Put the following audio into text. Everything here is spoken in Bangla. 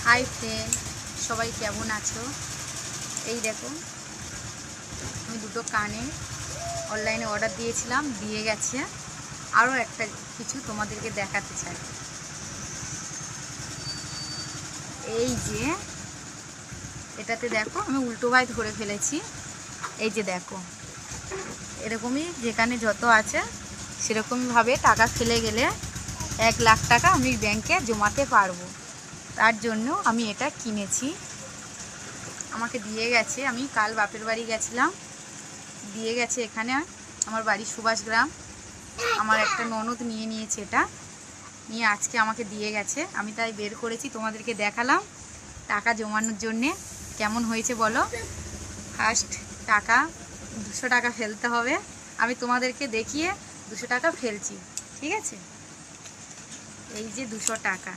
হাই ফ্রেন্ড, সবাই কেমন আছো? এই দেখো, আমি দুটো কানে অনলাইনে অর্ডার দিয়েছিলাম, দিয়ে গেছে। আরও একটা কিছু তোমাদেরকে দেখাতে চাই। এই যে এটাতে দেখো, আমি উল্টো ভাই ধরে ফেলেছি। এই যে দেখো, এরকমই যেখানে যত আছে সেরকমভাবে টাকা ফেলে গেলে 1,00,000 টাকা আমি ব্যাংকে জমাতে পারবো। তার জন্য আমি এটা কিনেছি। আমাকে দিয়ে গেছে, আমি কাল বাপের বাড়ি গেছিলাম, দিয়ে গেছে। এখানে আমার বাড়ি সুভাষগ্রাম, আমার একটা ননদ নিয়ে নিয়েছে, এটা নিয়ে আজকে আমাকে দিয়ে গেছে। আমি তাই বের করেছি, তোমাদেরকে দেখালাম টাকা জমানোর জন্যে। কেমন হয়েছে বলো? ফার্স্ট টাকা 200 টাকা ফেলতে হবে। আমি তোমাদেরকে দেখিয়ে 200 টাকা ফেলছি, ঠিক আছে? এই যে 200 টাকা।